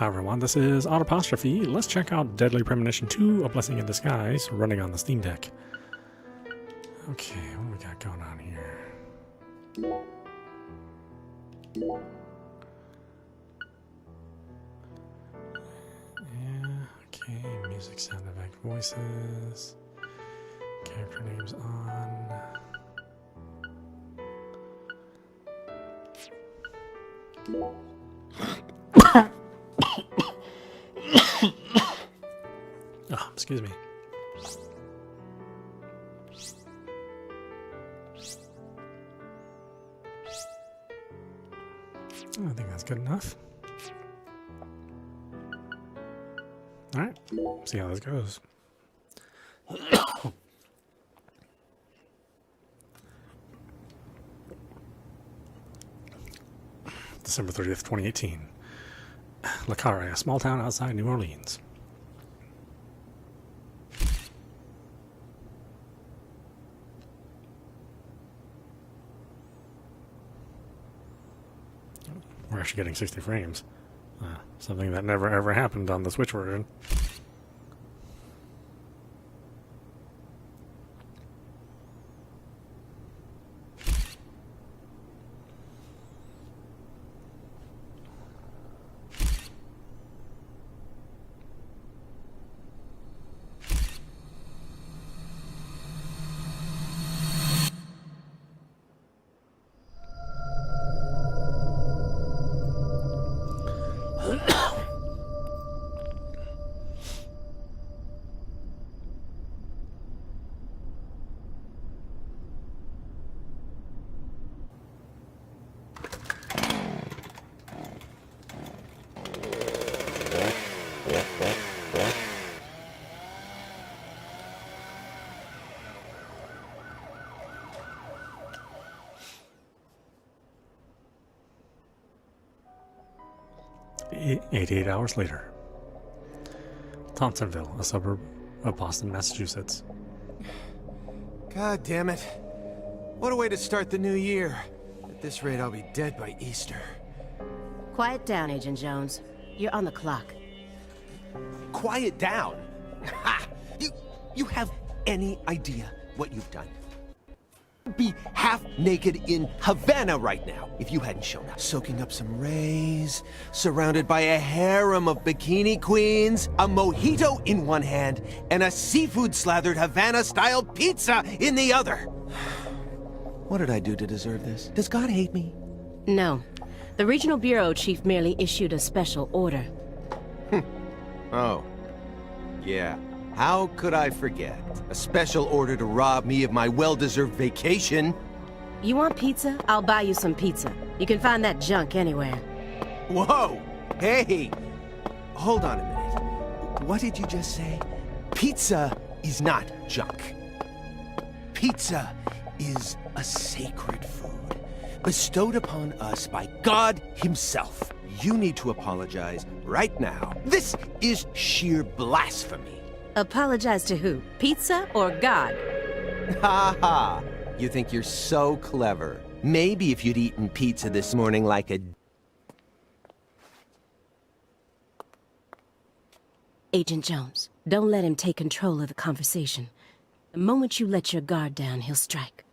Hi everyone, this is audap. Let's check out Deadly Premonition 2, A Blessing in Disguise, running on the Steam Deck. Okay, what do we got going on here? Yeah, okay, music, sound effect, voices, character names on. Oh, excuse me. I think that's good enough. Alright, see how this goes. December 30th, 2018. Le Carre, a small town outside New Orleans. We're actually getting 60 frames. Something that never ever happened on the Switch version. Eight 88 hours later. Thompsonville, a suburb of Boston, Massachusetts. God damn it. What a way to start the new year. At this rate, I'll be dead by Easter. Quiet down, Agent Jones. You're on the clock. Quiet down? Ha! You have any idea what you've done? Be half naked in Havana right now if you hadn't shown up. Soaking up some rays, surrounded by a harem of bikini queens, a mojito in one hand, and a seafood-slathered Havana-style pizza in the other. What did I do to deserve this? Does God hate me? No. The Regional Bureau Chief merely issued a special order. Oh. Yeah. How could I forget? A special order to rob me of my well-deserved vacation. You want pizza? I'll buy you some pizza. You can find that junk anywhere. Whoa! Hey! Hold on a minute. What did you just say? Pizza is not junk. Pizza is a sacred food, bestowed upon us by God Himself. You need to apologize right now. This is sheer blasphemy. Apologize to who? Pizza or God? Ha ha! You think you're so clever. Maybe if you'd eaten pizza this morning like a... Agent Jones, don't let him take control of the conversation. The moment you let your guard down, he'll strike.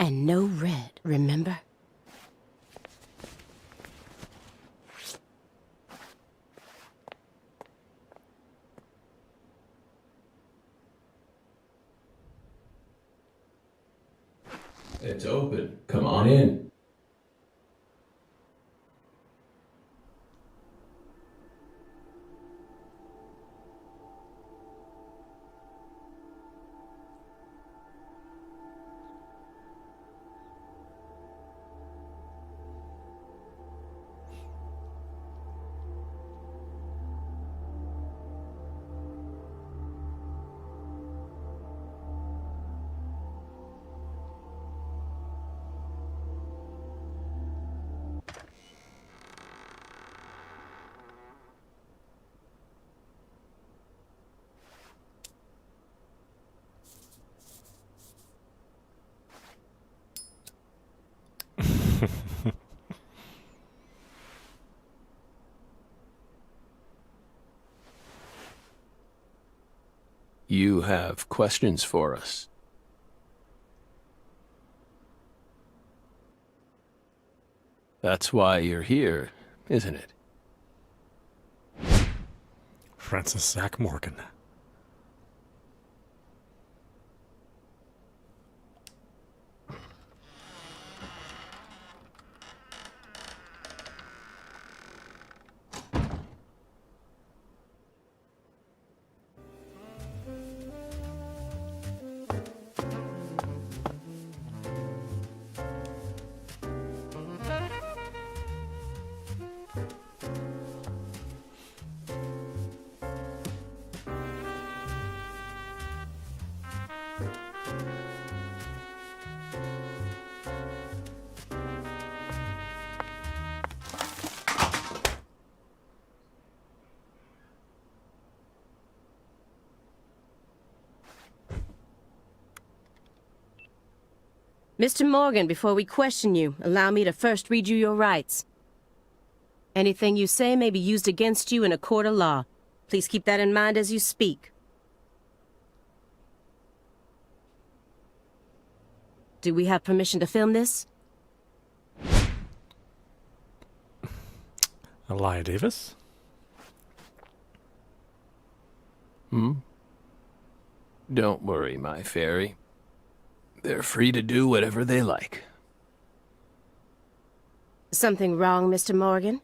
And no red, remember? It's open. Come on in. You have questions for us? That's why you're here, isn't it? Francis Zach Morgan. Mr. Morgan, before we question you, allow me to first read you your rights. Anything you say may be used against you in a court of law. Please keep that in mind as you speak. Do we have permission to film this? Elia Davis? Don't worry, my fairy. They're free to do whatever they like. Something wrong, Mr. Morgan?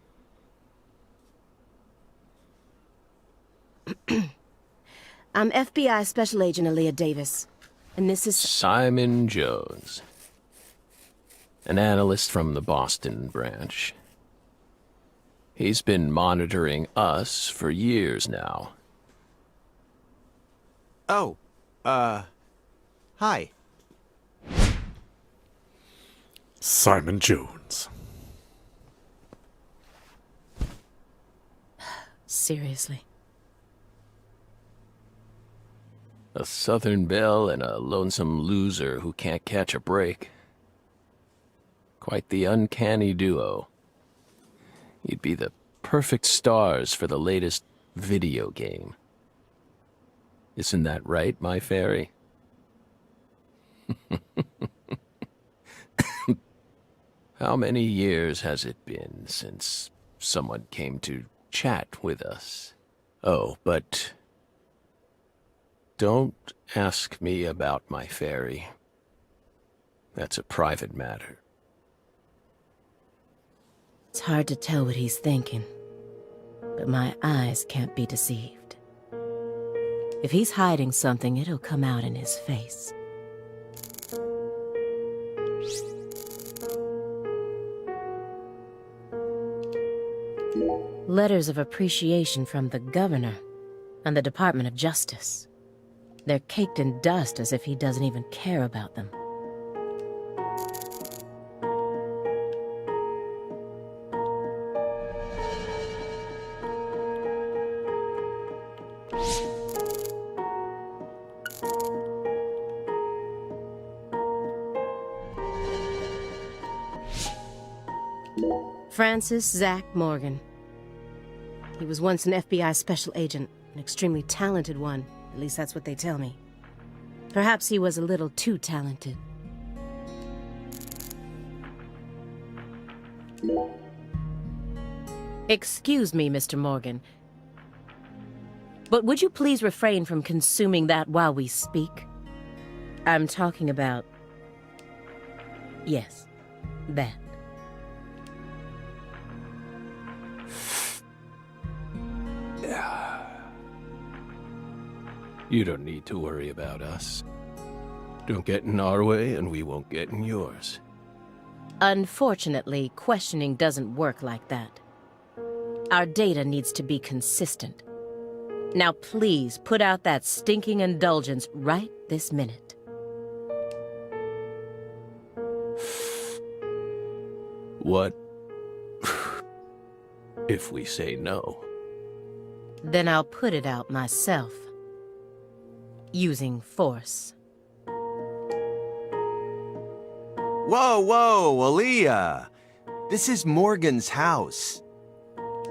I'm FBI Special Agent Elia Davis, and this is... Simon Jones. An analyst from the Boston branch. He's been monitoring us for years now. Oh, hi. Simon Jones. Seriously. A Southern belle and a lonesome loser who can't catch a break. Quite the uncanny duo. You'd be the perfect stars for the latest video game. Isn't that right, my fairy? How many years has it been since someone came to chat with us? Oh, but don't ask me about my fairy. That's a private matter. It's hard to tell what he's thinking, but my eyes can't be deceived. If he's hiding something, it'll come out in his face. Letters of appreciation from the governor and the Department of Justice. They're caked in dust as if he doesn't even care about them. Francis Zach Morgan. He was once an FBI special agent, an extremely talented one. At least that's what they tell me. Perhaps he was a little too talented. Excuse me, Mr. Morgan, but would you please refrain from consuming that while we speak? I'm talking about... yes, that. You don't need to worry about us. Don't get in our way, and we won't get in yours. Unfortunately, questioning doesn't work like that. Our data needs to be consistent. Now please, put out that stinking indulgence right this minute. What if we say no? Then I'll put it out myself. Using force. Whoa, whoa, Aaliyah. This is Morgan's house.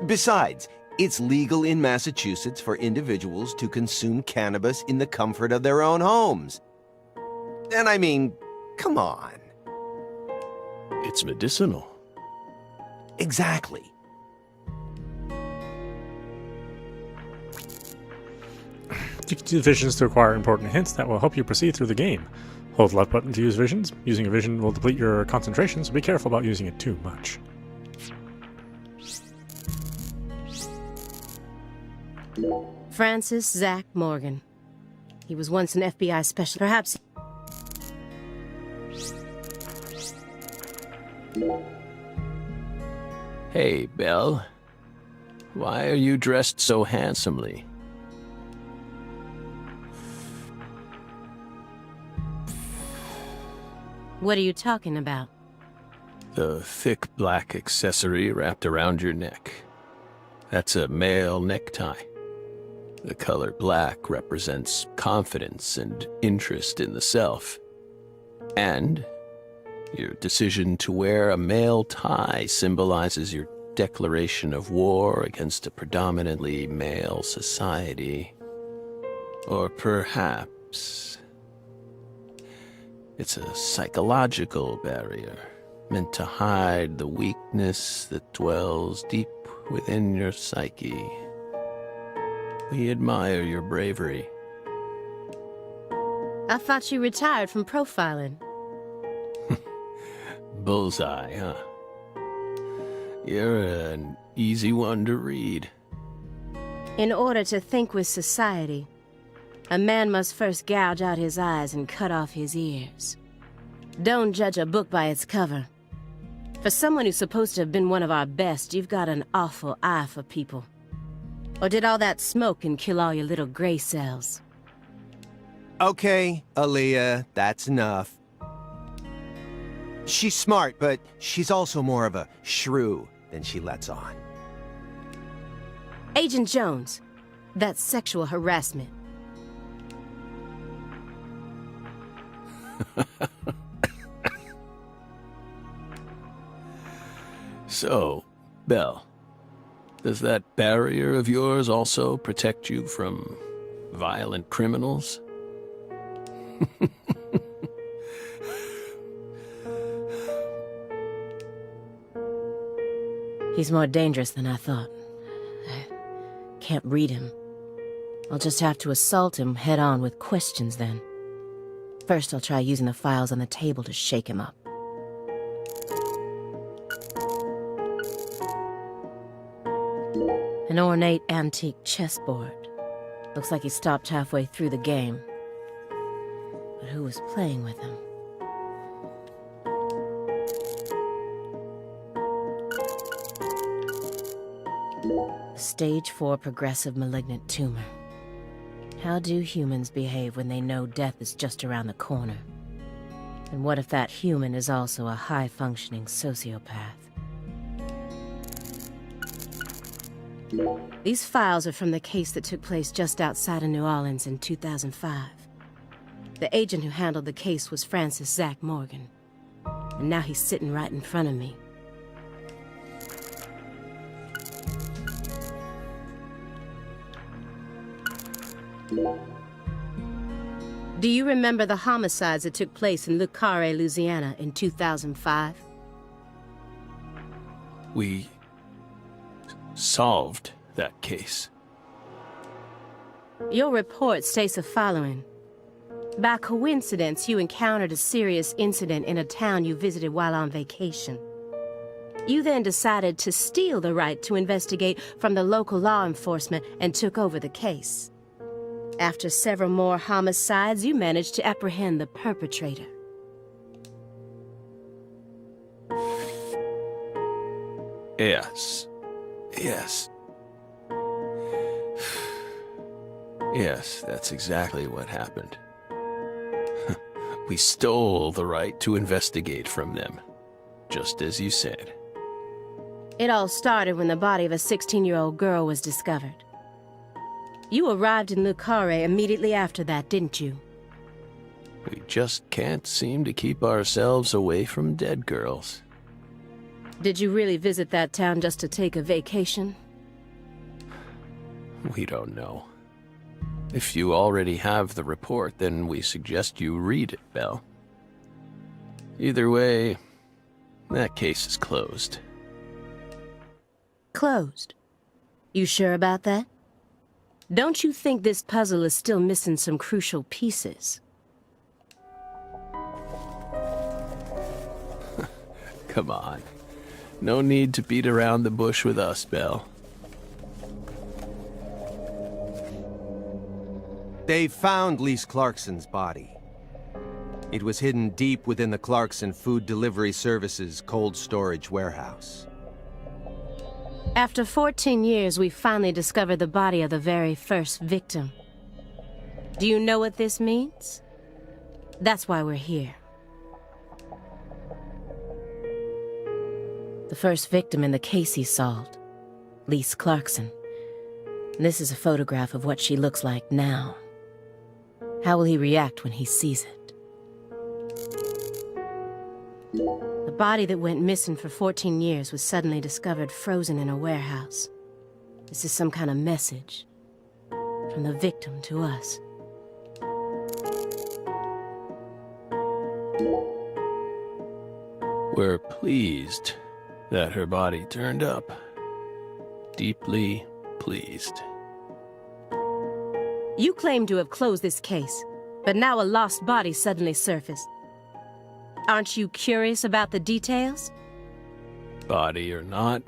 Besides, it's legal in Massachusetts for individuals to consume cannabis in the comfort of their own homes. And I mean, come on. It's medicinal. Exactly. You can use visions to acquire important hints that will help you proceed through the game. Hold the left button to use visions. Using a vision will deplete your concentration, so be careful about using it too much. Francis Zach Morgan. He was once an FBI specialist. Perhaps... Hey, Belle. Why are you dressed so handsomely? What are you talking about? The thick black accessory wrapped around your neck. That's a male necktie. The color black represents confidence and interest in the self. And your decision to wear a male tie symbolizes your declaration of war against a predominantly male society. Or perhaps it's a psychological barrier meant to hide the weakness that dwells deep within your psyche. We admire your bravery. I thought you retired from profiling. Bullseye, huh? You're an easy one to read. In order to think with society, a man must first gouge out his eyes and cut off his ears. Don't judge a book by its cover. For someone who's supposed to have been one of our best, you've got an awful eye for people. Or did all that smoke and kill all your little gray cells? Okay, Aaliyah, that's enough. She's smart, but she's also more of a shrew than she lets on. Agent Jones, that's sexual harassment. So, Belle, does that barrier of yours also protect you from violent criminals? He's more dangerous than I thought. I can't read him. I'll just have to assault him head-on with questions then. First, I'll try using the files on the table to shake him up. An ornate antique chessboard. Looks like he stopped halfway through the game. But who was playing with him? Stage 4 progressive malignant tumor. How do humans behave when they know death is just around the corner? And what if that human is also a high-functioning sociopath? These files are from the case that took place just outside of New Orleans in 2005. The agent who handled the case was Francis Zach Morgan. And now he's sitting right in front of me. Do you remember the homicides that took place in Le Carré, Louisiana in 2005? We solved that case. Your report states the following. By coincidence, you encountered a serious incident in a town you visited while on vacation. You then decided to steal the right to investigate from the local law enforcement and took over the case. After several more homicides, you managed to apprehend the perpetrator. Yes. Yes. Yes, that's exactly what happened. We stole the right to investigate from them, just as you said. It all started when the body of a 16-year-old girl was discovered. You arrived in Le Carré immediately after that, didn't you? We just can't seem to keep ourselves away from dead girls. Did you really visit that town just to take a vacation? We don't know. If you already have the report, then we suggest you read it, Belle. Either way, that case is closed. Closed. You sure about that? Don't you think this puzzle is still missing some crucial pieces? Come on. No need to beat around the bush with us, Belle. They found Lise Clarkson's body. It was hidden deep within the Clarkson Food Delivery Services cold storage warehouse. After 14 years, we finally discovered the body of the very first victim. Do you know what this means? That's why we're here. The first victim in the case he solved, Lise Clarkson. This is a photograph of what she looks like now. How will he react when he sees it? The body that went missing for 14 years was suddenly discovered frozen in a warehouse. This is some kind of message from the victim to us. We're pleased that her body turned up. Deeply pleased. You claim to have closed this case, but now a lost body suddenly surfaced. Aren't you curious about the details? Body or not,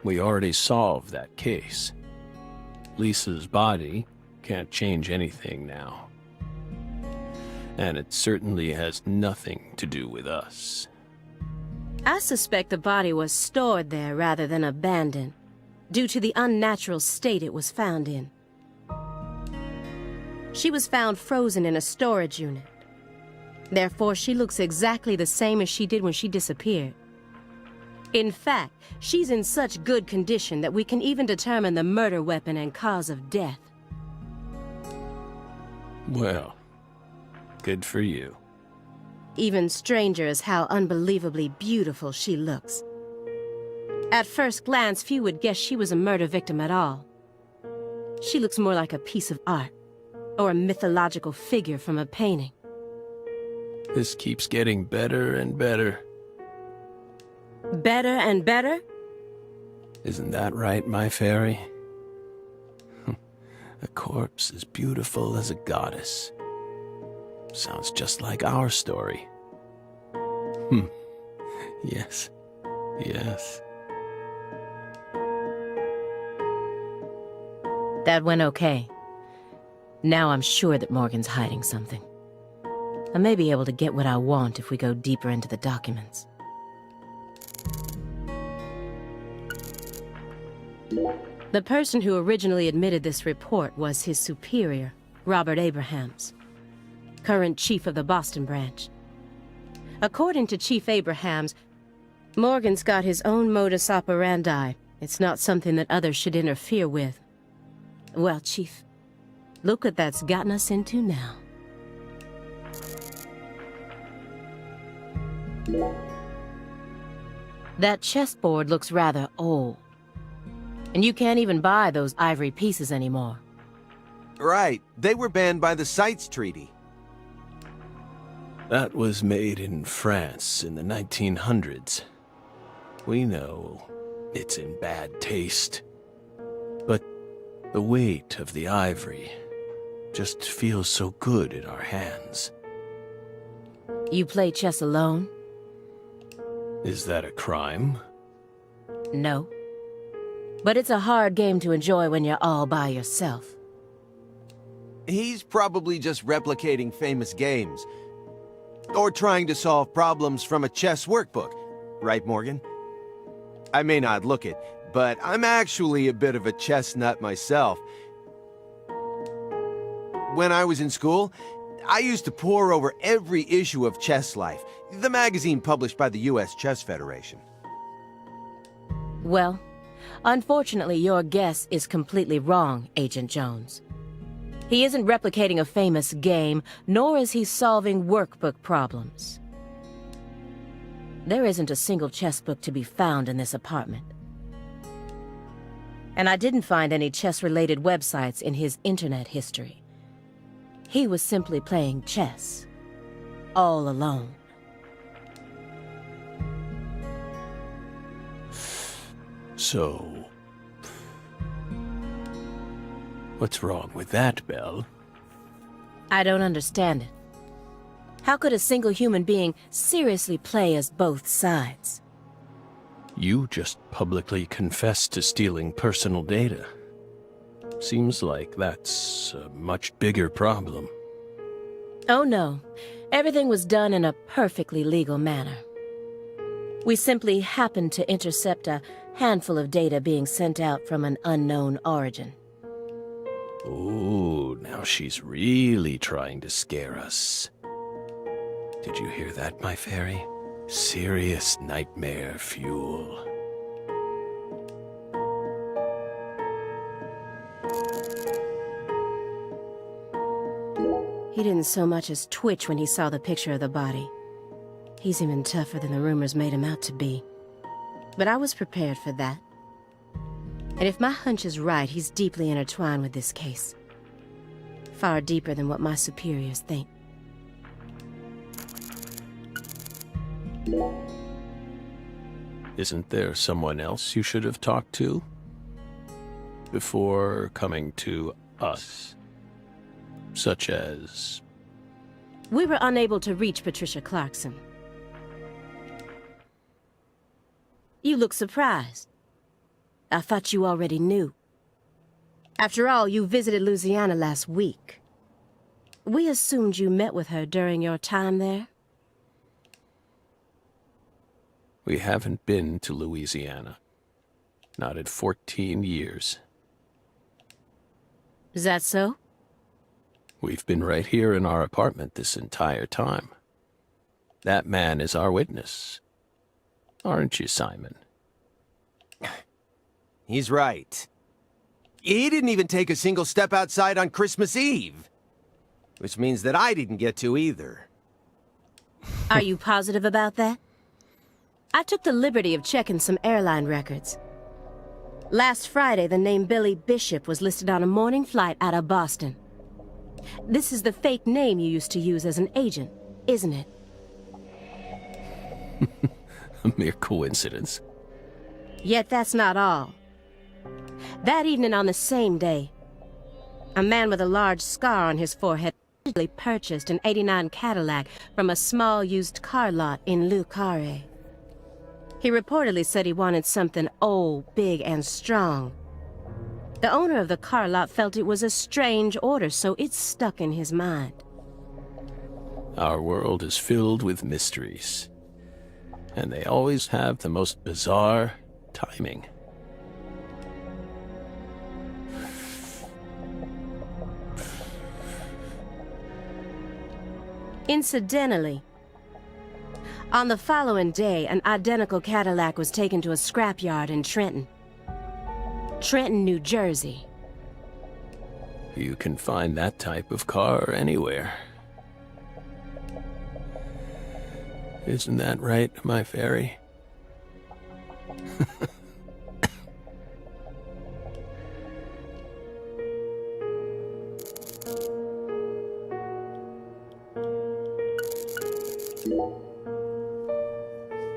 we already solved that case. Lisa's body can't change anything now. And it certainly has nothing to do with us. I suspect the body was stored there rather than abandoned, due to the unnatural state it was found in. She was found frozen in a storage unit. Therefore, she looks exactly the same as she did when she disappeared. In fact, she's in such good condition that we can even determine the murder weapon and cause of death. Well, good for you. Even stranger is how unbelievably beautiful she looks. At first glance, few would guess she was a murder victim at all. She looks more like a piece of art, or a mythological figure from a painting. This keeps getting better and better. Better and better? Isn't that right, my fairy? A corpse as beautiful as a goddess. Sounds just like our story. Yes. Yes. That went okay. Now I'm sure that Morgan's hiding something. I may be able to get what I want if we go deeper into the documents. The person who originally admitted this report was his superior, Robert Abrahams, current chief of the Boston branch. According to Chief Abrahams, Morgan's got his own modus operandi. It's not something that others should interfere with. Well, Chief, look what that's gotten us into now. That chessboard looks rather old. And you can't even buy those ivory pieces anymore. Right. They were banned by the CITES Treaty. That was made in France in the 1900s. We know it's in bad taste. But the weight of the ivory just feels so good in our hands. You play chess alone? Is that a crime? No. But it's a hard game to enjoy when you're all by yourself. He's probably just replicating famous games. Or trying to solve problems from a chess workbook. Right, Morgan? I may not look it, but I'm actually a bit of a chess nut myself. When I was in school, I used to pore over every issue of Chess Life, the magazine published by the U.S. Chess Federation. Well, unfortunately, your guess is completely wrong, Agent Jones. He isn't replicating a famous game, nor is he solving workbook problems. There isn't a single chess book to be found in this apartment. And I didn't find any chess-related websites in his internet history. He was simply playing chess, all alone. So, what's wrong with that, Belle? I don't understand it. How could a single human being seriously play as both sides? You just publicly confessed to stealing personal data. Seems like that's a much bigger problem. Oh no, everything was done in a perfectly legal manner. We simply happened to intercept a handful of data being sent out from an unknown origin. Ooh, now she's really trying to scare us. Did you hear that, my fairy? Serious nightmare fuel. He didn't so much as twitch when he saw the picture of the body. He's even tougher than the rumors made him out to be. But I was prepared for that. And if my hunch is right, he's deeply intertwined with this case. Far deeper than what my superiors think. Isn't there someone else you should have talked to? Before coming to us? Such as... We were unable to reach Patricia Clarkson. You look surprised. I thought you already knew. After all, you visited Louisiana last week. We assumed you met with her during your time there. We haven't been to Louisiana. Not in 14 years. Is that so? We've been right here in our apartment this entire time. That man is our witness. Aren't you, Simon? He's right. He didn't even take a single step outside on Christmas Eve. Which means that I didn't get to either. Are you positive about that? I took the liberty of checking some airline records. Last Friday, the name Billy Bishop was listed on a morning flight out of Boston. This is the fake name you used to use as an agent, isn't it? A mere coincidence. Yet that's not all. That evening on the same day, a man with a large scar on his forehead purchased an '89 Cadillac from a small used car lot in Le Carré. He reportedly said he wanted something old, big, and strong. The owner of the car lot felt it was a strange order, so it stuck in his mind. Our world is filled with mysteries. And they always have the most bizarre timing. Incidentally, on the following day, an identical Cadillac was taken to a scrapyard in Trenton, New Jersey. You can find that type of car anywhere. Isn't that right, my fairy?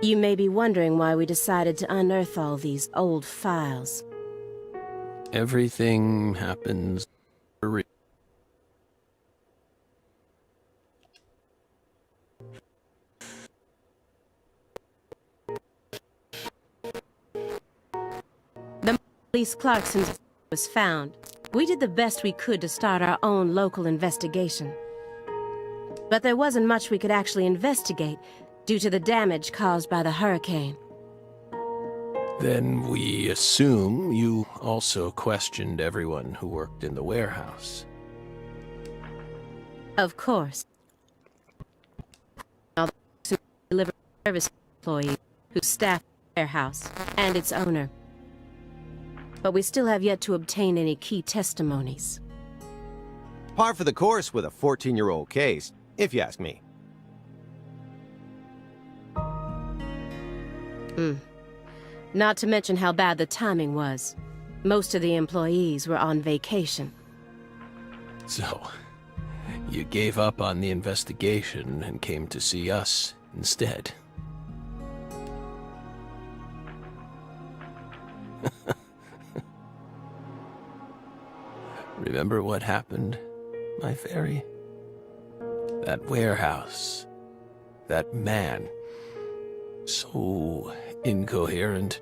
You may be wondering why we decided to unearth all these old files. Everything happens for a reason. The police Clarkson was found. We did the best we could to start our own local investigation. But there wasn't much we could actually investigate due to the damage caused by the hurricane. Then we assume you also questioned everyone who worked in the warehouse. Of course. All the delivery service employees who staff the warehouse and its owner. But we still have yet to obtain any key testimonies. Par for the course with a 14-year-old case, if you ask me. Not to mention how bad the timing was. Most of the employees were on vacation. So, you gave up on the investigation and came to see us instead. Remember what happened, my fairy? That warehouse. That man. So incoherent.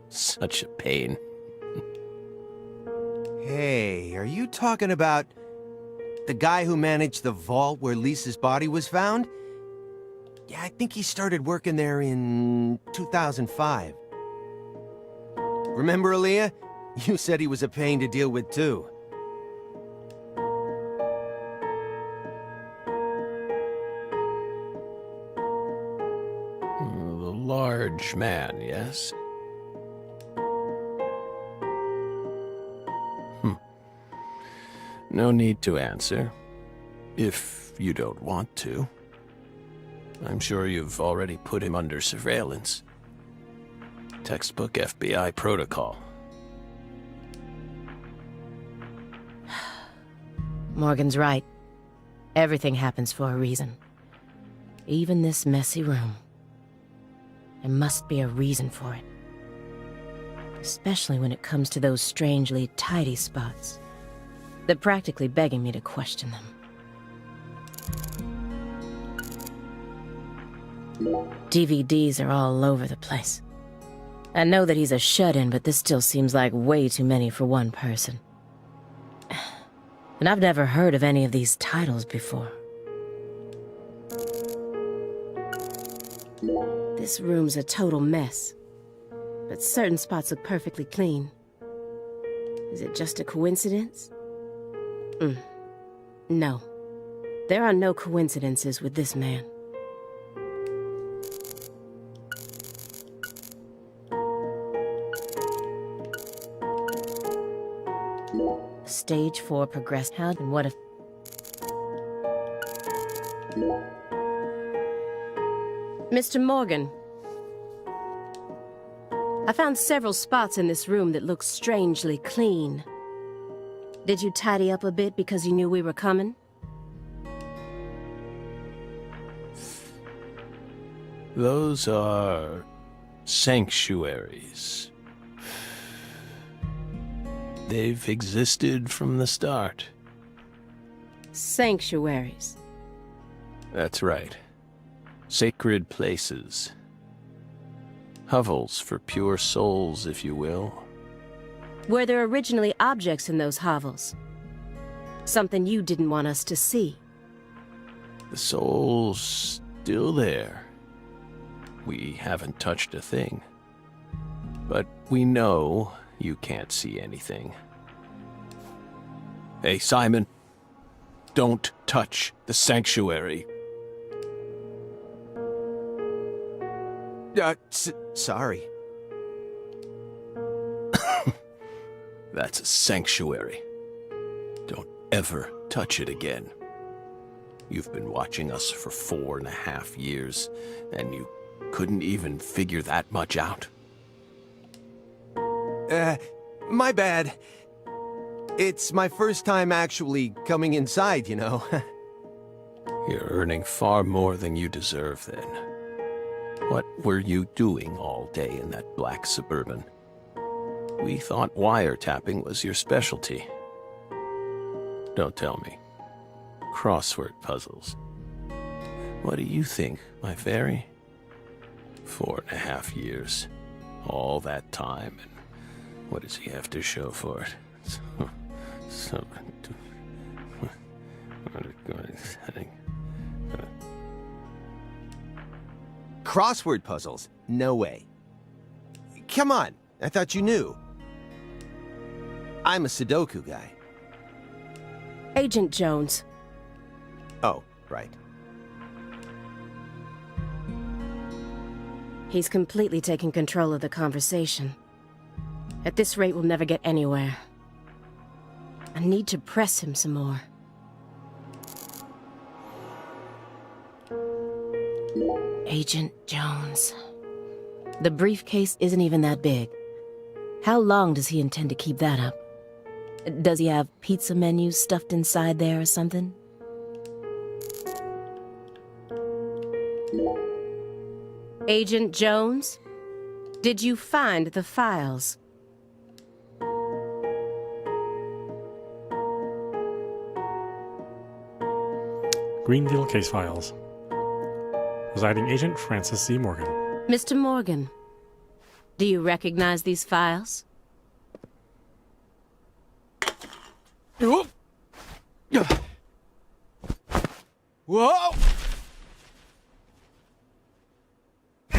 Such a pain. Hey, are you talking about the guy who managed the vault where Lisa's body was found? Yeah, I think he started working there in 2005. Remember, Aaliyah? You said he was a pain to deal with, too. The large man, yes? No need to answer, if you don't want to. I'm sure you've already put him under surveillance. Textbook FBI protocol. Morgan's right. Everything happens for a reason. Even this messy room. There must be a reason for it. Especially when it comes to those strangely tidy spots. They're practically begging me to question them. DVDs are all over the place. I know that he's a shut-in, but this still seems like way too many for one person. And I've never heard of any of these titles before. This room's a total mess, but certain spots look perfectly clean. Is it just a coincidence? No. There are no coincidences with this man. Stage 4 progressed. How and what if... Mr. Morgan. I found several spots in this room that look strangely clean. Did you tidy up a bit because you knew we were coming? Those are sanctuaries. They've existed from the start. Sanctuaries. That's right. Sacred places. Hovels for pure souls, if you will. Were there originally objects in those hovels? Something you didn't want us to see? The soul's still there. We haven't touched a thing. But we know you can't see anything. Hey, Simon. Don't touch the sanctuary. Sorry. That's a sanctuary. Don't ever touch it again. You've been watching us for 4.5 years, and you couldn't even figure that much out? My bad. It's my first time actually coming inside, you know. You're earning far more than you deserve, then. What were you doing all day in that black Suburban? We thought wiretapping was your specialty. Don't tell me. Crossword puzzles. What do you think, my fairy? 4.5 years. All that time, and what does he have to show for it? Crossword puzzles? No way. Come on, I thought you knew. I'm a Sudoku guy. Agent Jones. Oh, right. He's completely taking control of the conversation. At this rate, we'll never get anywhere. I need to press him some more. Agent Jones. The briefcase isn't even that big. How long does he intend to keep that up? Does he have pizza menus stuffed inside there or something? Agent Jones? Did you find the files? Greenville case files. Presiding Agent Francis C. Morgan. Mr. Morgan, do you recognize these files? Whoa!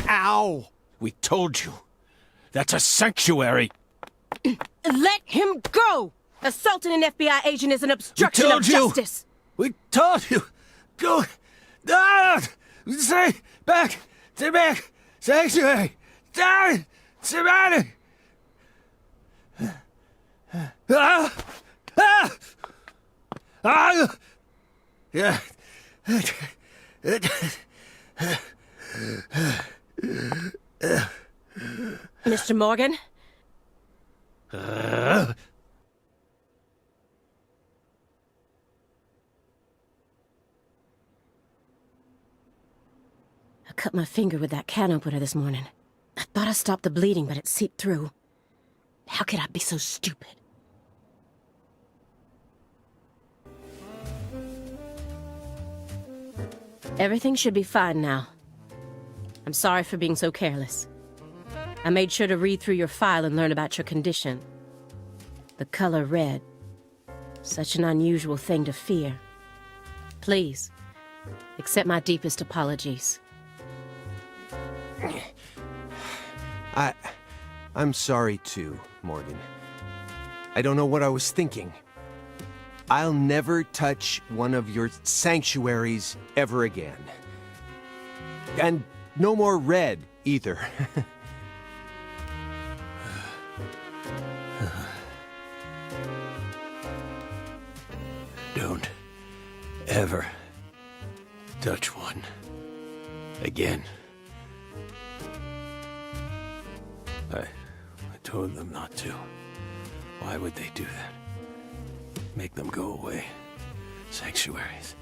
Ow! We told you. That's a sanctuary. Let him go! Assaulting an FBI agent is an obstruction of justice! We told you. Go. Ah! Stay back. Stay back. Sanctuary. Down. Savannah. Ah! Ah! Ah! Yeah. Mr. Morgan? I cut my finger with that can opener this morning. I thought I stopped the bleeding, but it seeped through. How could I be so stupid? Everything should be fine now. I'm sorry for being so careless. I made sure to read through your file and learn about your condition. The color red. Such an unusual thing to fear. Please, accept my deepest apologies. I'm sorry too, Morgan. I don't know what I was thinking. I'll never touch one of your sanctuaries ever again. And no more red, either. Don't ever touch one again. I told them not to. Why would they do that? Make them go away. Sanctuaries.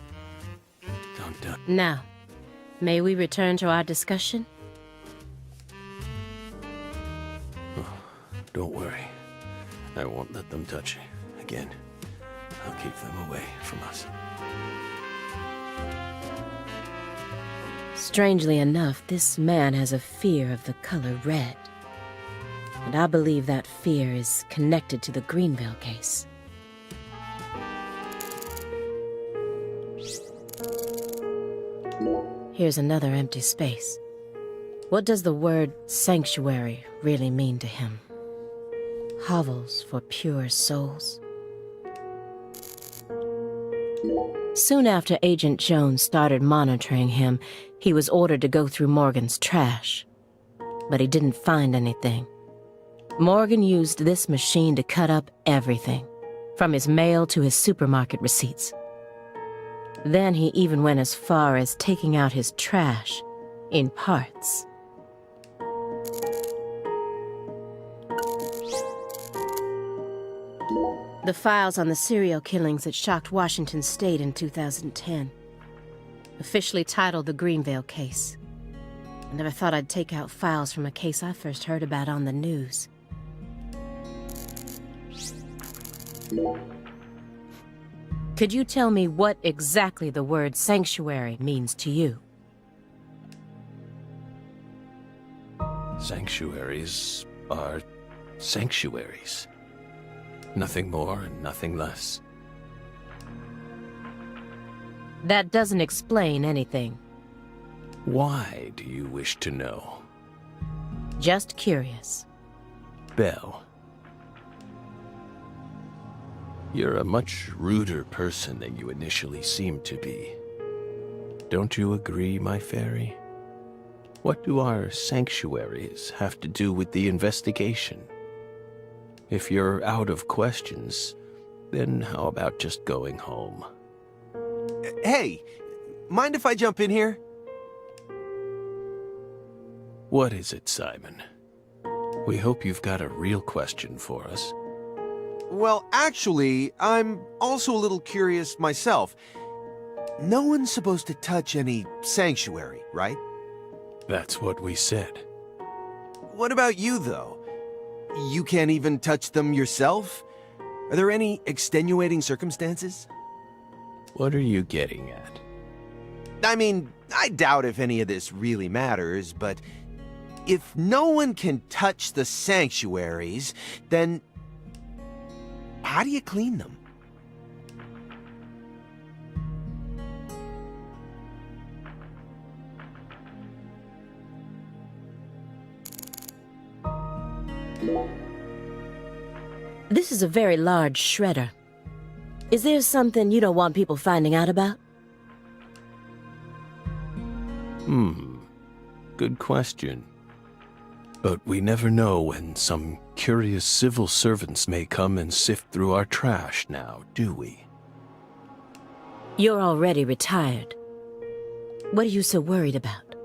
Don't do it. Now, may we return to our discussion? Don't worry. I won't let them touch you again. I'll keep them away from us. Strangely enough, this man has a fear of the color red. And I believe that fear is connected to the Greenville case. Here's another empty space. What does the word sanctuary really mean to him? Hovels for pure souls? Soon after Agent Jones started monitoring him, he was ordered to go through Morgan's trash. But he didn't find anything. Morgan used this machine to cut up everything, from his mail to his supermarket receipts. Then he even went as far as taking out his trash in parts. The files on the serial killings that shocked Washington State in 2010. Officially titled the Greenville case. I never thought I'd take out files from a case I first heard about on the news. Could you tell me what exactly the word sanctuary means to you? Sanctuaries are sanctuaries. Nothing more and nothing less. That doesn't explain anything. Why do you wish to know? Just curious. Belle. You're a much ruder person than you initially seemed to be. Don't you agree, my fairy? What do our sanctuaries have to do with the investigation? If you're out of questions, then how about just going home? Hey, mind if I jump in here? What is it, Simon? We hope you've got a real question for us. Well, actually, I'm also a little curious myself. No one's supposed to touch any sanctuary, right? That's what we said. What about you, though? You can't even touch them yourself? Are there any extenuating circumstances? What are you getting at? I mean, I doubt if any of this really matters, but if no one can touch the sanctuaries, then how do you clean them? This is a very large shredder. Is there something you don't want people finding out about? Good question. But we never know when some curious civil servants may come and sift through our trash now, do we? You're already retired. What are you so worried about?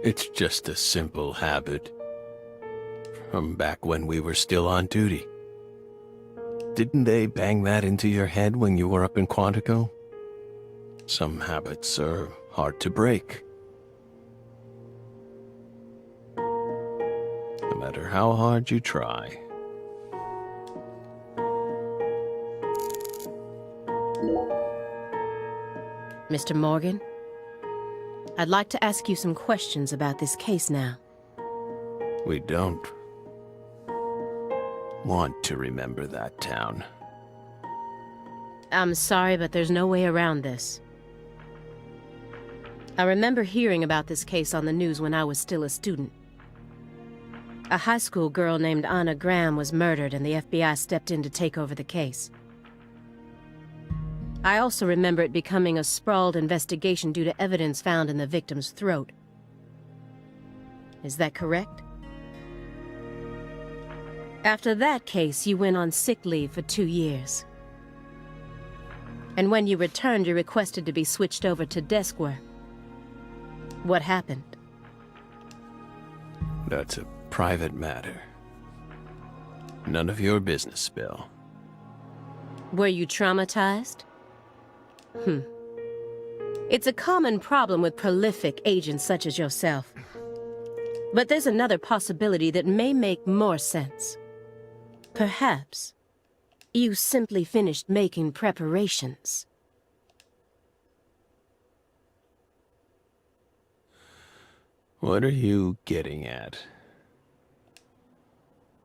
It's just a simple habit. From back when we were still on duty. Didn't they bang that into your head when you were up in Quantico? Some habits are hard to break. No matter how hard you try. Mr. Morgan, I'd like to ask you some questions about this case now. We don't want to remember that town. I'm sorry, but there's no way around this. I remember hearing about this case on the news when I was still a student. A high school girl named Anna Graham was murdered and the FBI stepped in to take over the case. I also remember it becoming a sprawled investigation due to evidence found in the victim's throat. Is that correct? After that case, you went on sick leave for 2 years. And when you returned, you requested to be switched over to desk work. What happened? That's a private matter. None of your business, Bill. Were you traumatized? It's a common problem with prolific agents such as yourself. But there's another possibility that may make more sense. Perhaps you simply finished making preparations. What are you getting at?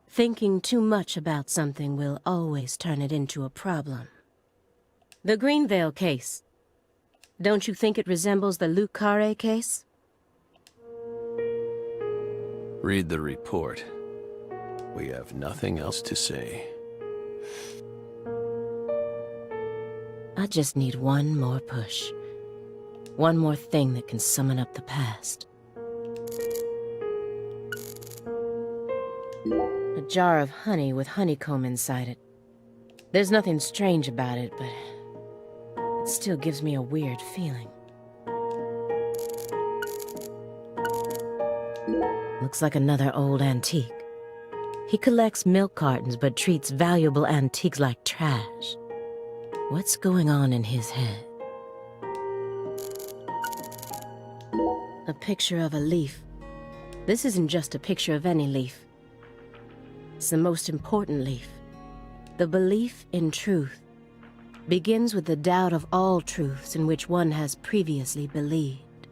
Thinking too much about something will always turn it into a problem. The Greenvale case. Don't you think it resembles the Luke Carre case? Read the report. We have nothing else to say. I just need one more push. One more thing that can summon up the past. A jar of honey with honeycomb inside it. There's nothing strange about it, but it still gives me a weird feeling. Looks like another old antique. He collects milk cartons but treats valuable antiques like trash. What's going on in his head? A picture of a leaf. This isn't just a picture of any leaf. It's the most important leaf. The belief in truth begins with the doubt of all truths in which one has previously believed.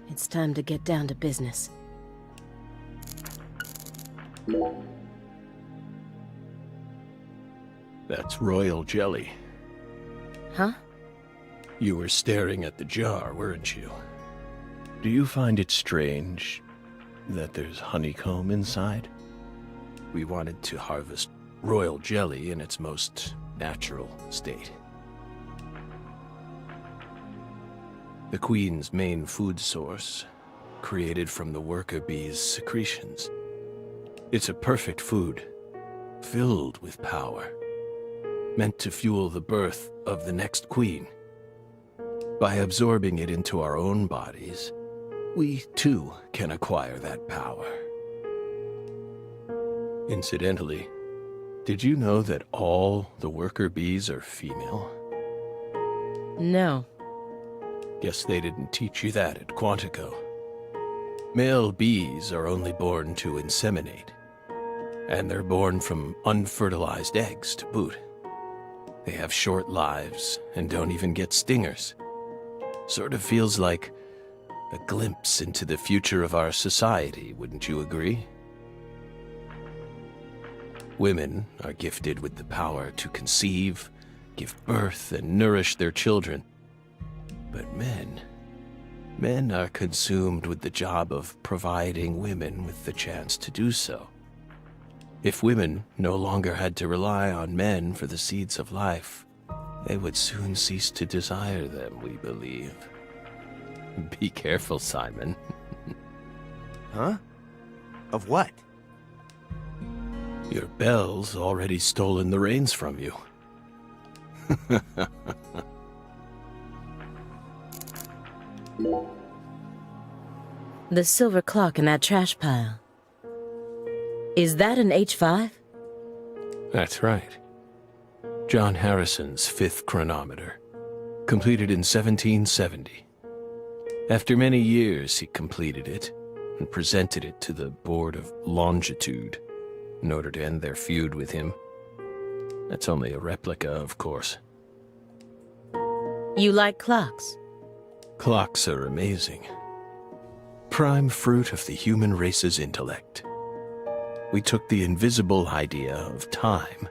It's time to get down to business. That's royal jelly. Huh? You were staring at the jar, weren't you? Do you find it strange that there's honeycomb inside? We wanted to harvest royal jelly in its most natural state. The queen's main food source, created from the worker bee's secretions. It's a perfect food, filled with power, meant to fuel the birth of the next queen. By absorbing it into our own bodies, we too can acquire that power. Incidentally, did you know that all the worker bees are female? No. Guess they didn't teach you that at Quantico. Male bees are only born to inseminate, and they're born from unfertilized eggs to boot. They have short lives and don't even get stingers. Sort of feels like a glimpse into the future of our society, wouldn't you agree? Women are gifted with the power to conceive, give birth, and nourish their children. But men are consumed with the job of providing women with the chance to do so. If women no longer had to rely on men for the seeds of life, they would soon cease to desire them, we believe. Be careful, Simon. Huh? Of what? Your Belle's already stolen the reins from you. The silver clock in that trash pile. Is that an H5? That's right. John Harrison's 5th chronometer, completed in 1770. After many years, he completed it and presented it to the Board of Longitude in order to end their feud with him. That's only a replica, of course. You like clocks? Clocks are amazing. Prime fruit of the human race's intellect. We took the invisible idea of time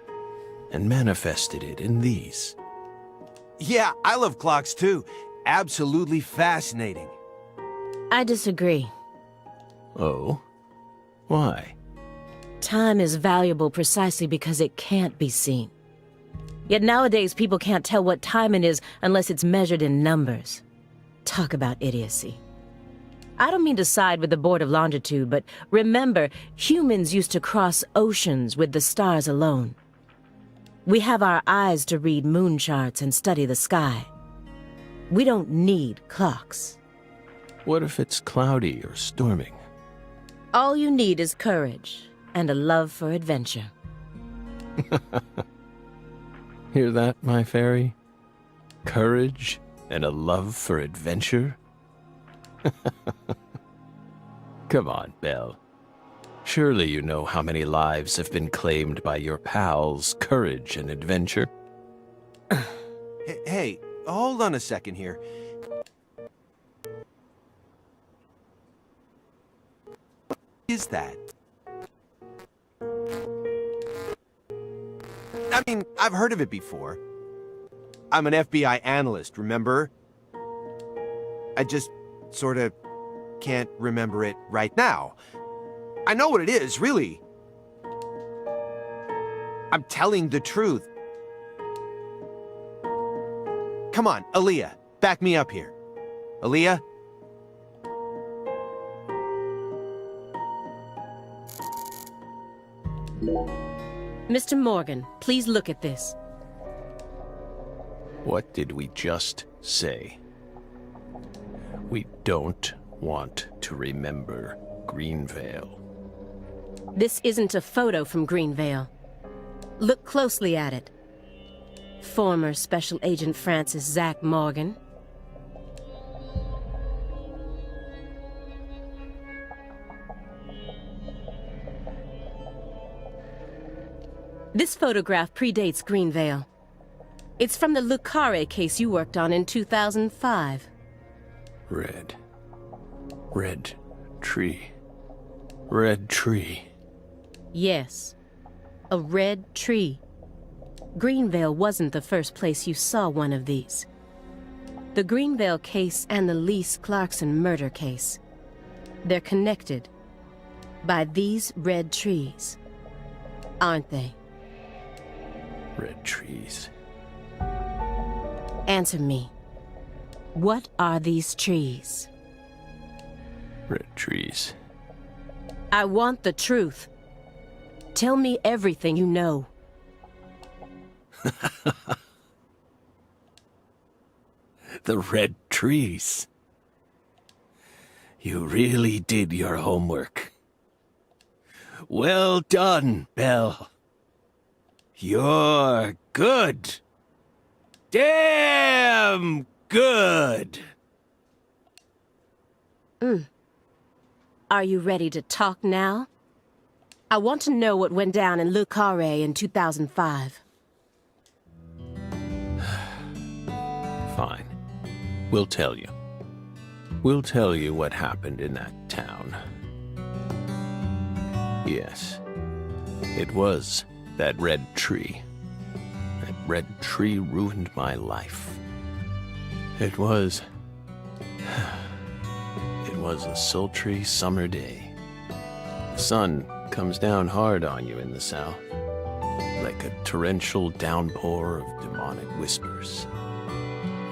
and manifested it in these. Yeah, I love clocks too. Absolutely fascinating. I disagree. Oh? Why? Time is valuable precisely because it can't be seen. Yet nowadays people can't tell what time it is unless it's measured in numbers. Talk about idiocy. I don't mean to side with the Board of Longitude, but remember, humans used to cross oceans with the stars alone. We have our eyes to read moon charts and study the sky. We don't need clocks. What if it's cloudy or storming? All you need is courage and a love for adventure. Hear that, my fairy? Courage and a love for adventure? Come on, Belle. Surely you know how many lives have been claimed by your pals' courage and adventure. Hey, hold on a second here. What is that? I mean, I've heard of it before. I'm an FBI analyst, remember? I just sort of can't remember it right now. I know what it is, really. I'm telling the truth. Come on, Aaliyah, back me up here. Aaliyah? Mr. Morgan, please look at this. What did we just say? We don't want to remember Greenvale. This isn't a photo from Greenvale. Look closely at it. Former Special Agent Francis Zach Morgan. This photograph predates Greenvale. It's from the Lucare case you worked on in 2005. Red tree. Red tree. Yes, a red tree. Greenvale wasn't the first place you saw one of these. The Greenvale case and the Lise Clarkson murder case. They're connected by these red trees, aren't they? Red trees. Answer me. What are these trees? Red trees. I want the truth. Tell me everything you know. the red trees. You really did your homework. Well done, Belle. You're good. Damn good. Are you ready to talk now? I want to know what went down in Le Carré in 2005. Fine. We'll tell you. We'll tell you what happened in that town. Yes. It was that red tree. That red tree ruined my life. It was a sultry summer day. The sun comes down hard on you in the south, like a torrential downpour of demonic whispers.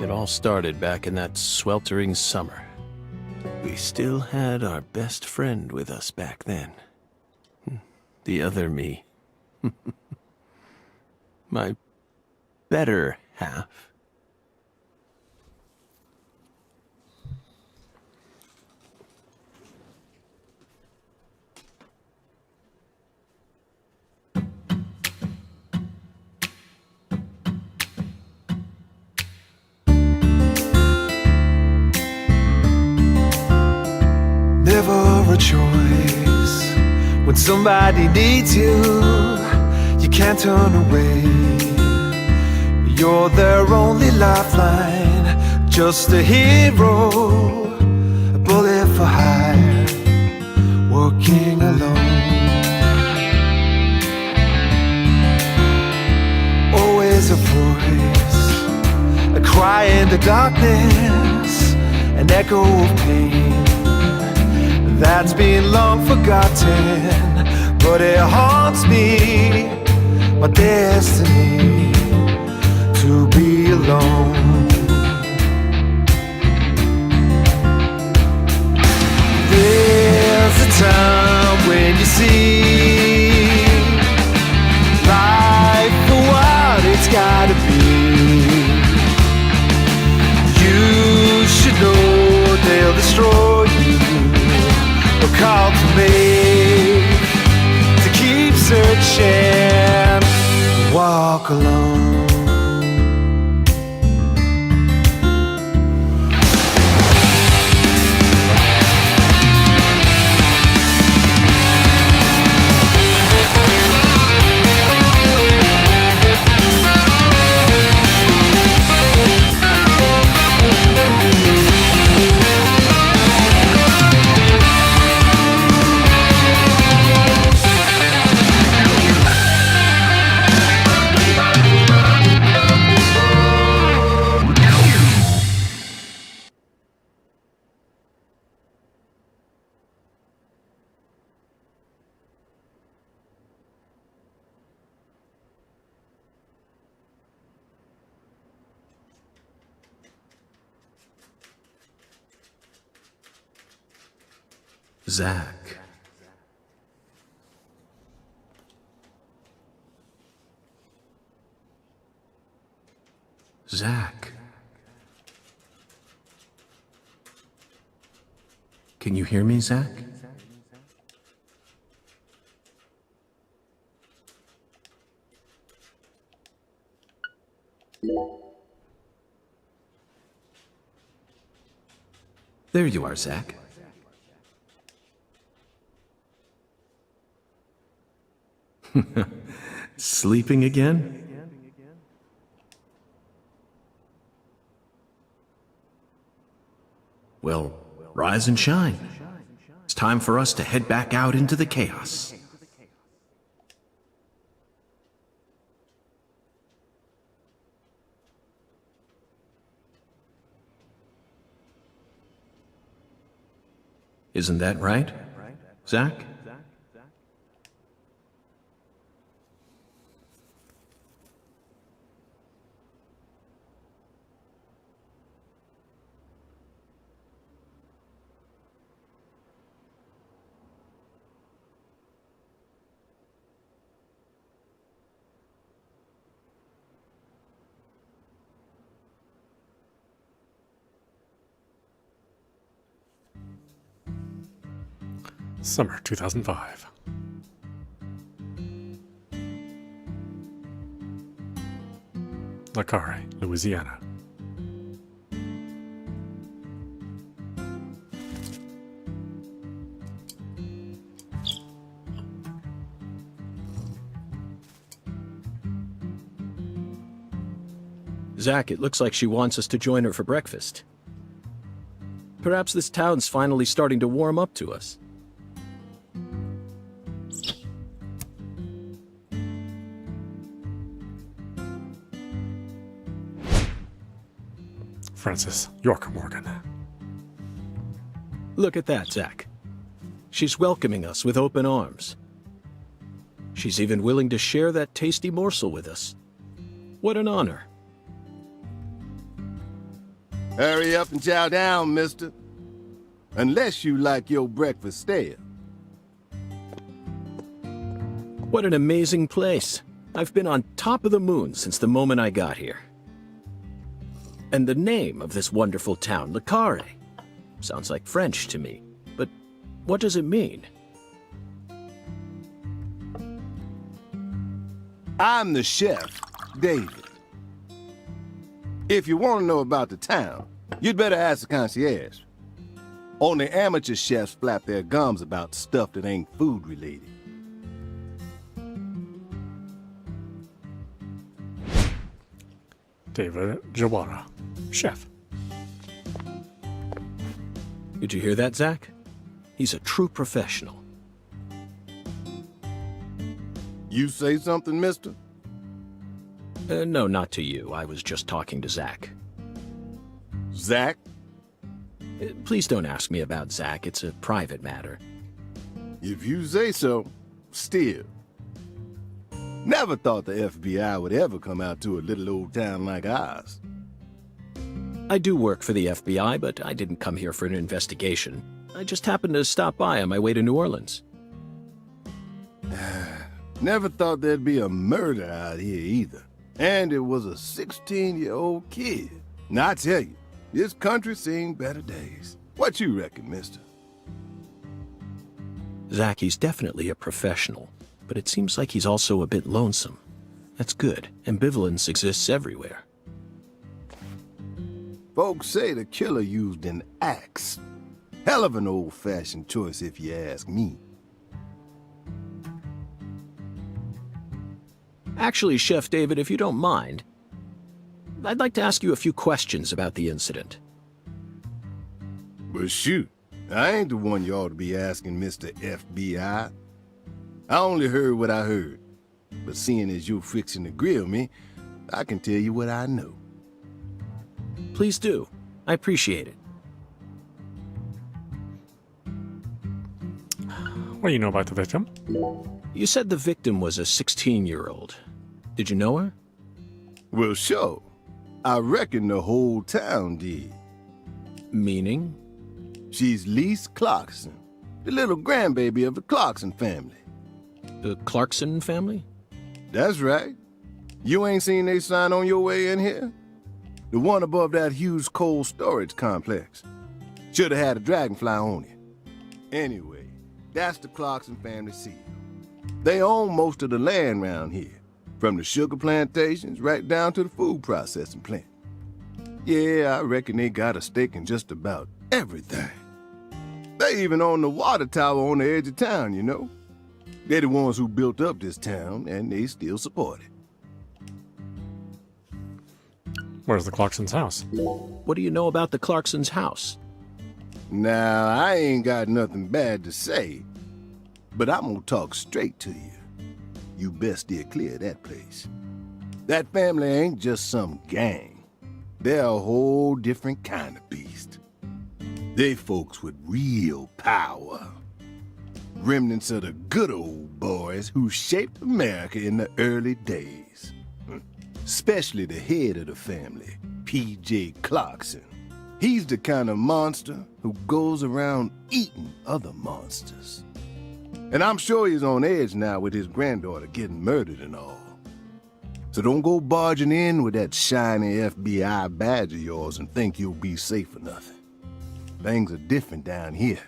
It all started back in that sweltering summer. We still had our best friend with us back then. The other me. My better half. Never a choice. When somebody needs you, you can't turn away. You're their only lifeline, just a hero, a bullet for hire, working alone. Always a voice, a cry in the darkness, an echo of pain that's been long forgotten, but it haunts me, my destiny to be alone. There's a time when you see life for what it's gotta be. You should know they'll destroy you. A call to make, to keep searching, walk alone. Zach. Zach. Can you hear me, Zach? There you are, Zach. Sleeping again? Well, rise and shine. It's time for us to head back out into the chaos. Isn't that right, Zach? Summer 2005. Le Carre, Louisiana. Zach, it looks like she wants us to join her for breakfast. Perhaps this town's finally starting to warm up to us. Francis York Morgan. Look at that, Zach. She's welcoming us with open arms. She's even willing to share that tasty morsel with us. What an honor. Hurry up and chow down, mister. Unless you like your breakfast stale. What an amazing place. I've been on top of the moon since the moment I got here. And the name of this wonderful town, Le Carre, sounds like French to me. But what does it mean? I'm the chef, David. If you want to know about the town, you'd better ask the concierge. Only amateur chefs flap their gums about stuff that ain't food-related. David Jawara, chef. Did you hear that, Zach? He's a true professional. You say something, mister? No, not to you. I was just talking to Zach. Zach? Please don't ask me about Zach. It's a private matter. If you say so, still. Never thought the FBI would ever come out to a little old town like ours. I do work for the FBI, but I didn't come here for an investigation. I just happened to stop by on my way to New Orleans. Never thought there'd be a murder out here either. And it was a 16-year-old kid. Now, I tell you, this country's seen better days. What you reckon, mister? Zach, he's definitely a professional, but it seems like he's also a bit lonesome. That's good. Ambivalence exists everywhere. Folks say the killer used an axe. Hell of an old-fashioned choice if you ask me. Actually, Chef David, if you don't mind, I'd like to ask you a few questions about the incident. But shoot, I ain't the one you ought to be asking, Mr. FBI. I only heard what I heard. But seeing as you're fixing to grill me, I can tell you what I know. Please do. I appreciate it. What do you know about the victim? You said the victim was a 16-year-old. Did you know her? Well, sure. I reckon the whole town did. Meaning? She's Lise Clarkson, the little grandbaby of the Clarkson family. The Clarkson family? That's right. You ain't seen they sign on your way in here? The one above that huge cold storage complex. Should have had a dragonfly on it. Anyway, that's the Clarkson family seal. They own most of the land around here, from the sugar plantations right down to the food processing plant. Yeah, I reckon they got a stake in just about everything. They even own the water tower on the edge of town, you know. They're the ones who built up this town, and they still support it. Where's the Clarkson's house? What do you know about the Clarkson's house? Now, I ain't got nothing bad to say, but I'm gonna talk straight to you. You best steer clear of that place. That family ain't just some gang. They're a whole different kind of beast. They folks with real power. Remnants of the good old boys who shaped America in the early days. Especially the head of the family, P.J. Clarkson. He's the kind of monster who goes around eating other monsters. And I'm sure he's on edge now with his granddaughter getting murdered and all. So don't go barging in with that shiny FBI badge of yours and think you'll be safe for nothing. Things are different down here.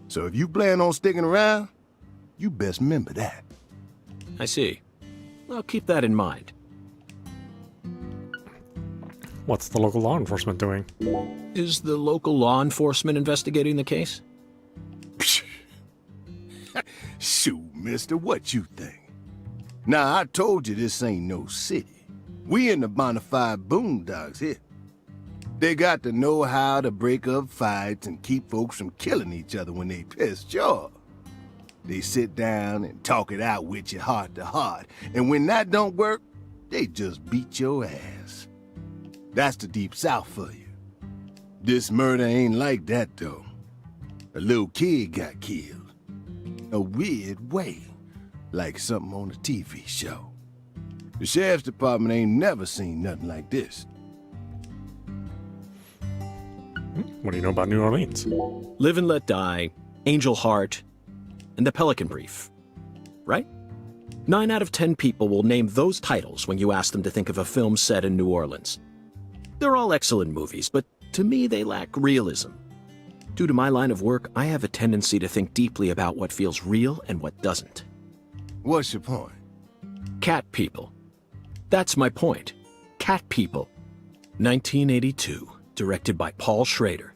So if you plan on sticking around, you best remember that. I see. I'll keep that in mind. What's the local law enforcement doing? Is the local law enforcement investigating the case? Shoot, mister, what you think? Now, I told you this ain't no city. We in the bonafide boondocks here. They got to know how to break up fights and keep folks from killing each other when they pissed off. They sit down and talk it out with you heart to heart, and when that don't work, they just beat your ass. That's the Deep South for you. This murder ain't like that, though. A little kid got killed. A weird way, like something on a TV show. The sheriff's department ain't never seen nothing like this. What do you know about New Orleans? Live and Let Die, Angel Heart, and The Pelican Brief. Right? 9 out of 10 people will name those titles when you ask them to think of a film set in New Orleans. They're all excellent movies, but to me they lack realism. Due to my line of work, I have a tendency to think deeply about what feels real and what doesn't. What's your point? Cat People. That's my point. Cat People. 1982, directed by Paul Schrader.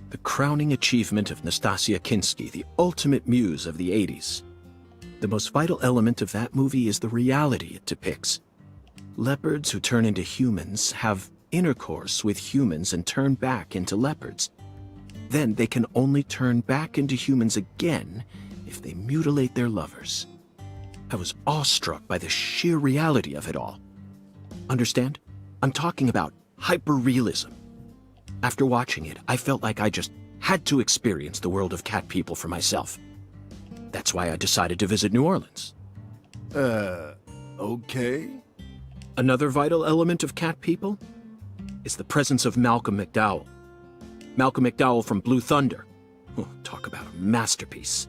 The crowning achievement of Nastasia Kinski, the ultimate muse of the 80s. The most vital element of that movie is the reality it depicts. Leopards who turn into humans have intercourse with humans and turn back into leopards. Then they can only turn back into humans again if they mutilate their lovers. I was awestruck by the sheer reality of it all. Understand? I'm talking about hyper-realism. After watching it, I felt like I just had to experience the world of cat people for myself. That's why I decided to visit New Orleans. Okay. Another vital element of cat people is the presence of Malcolm McDowell. Malcolm McDowell from Blue Thunder. Oh, talk about a masterpiece.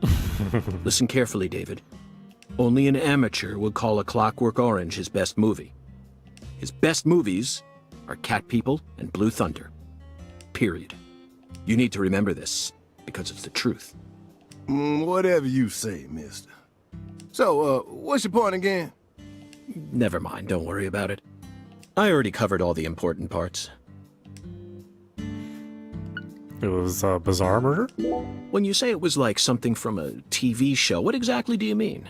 Listen carefully, David. Only an amateur would call A Clockwork Orange his best movie. His best movies are Cat People and Blue Thunder. Period. You need to remember this, because it's the truth. Whatever you say, mister. So, what's your point again? Never mind, don't worry about it. I already covered all the important parts. It was a bizarre murder? When you say it was like something from a TV show, what exactly do you mean?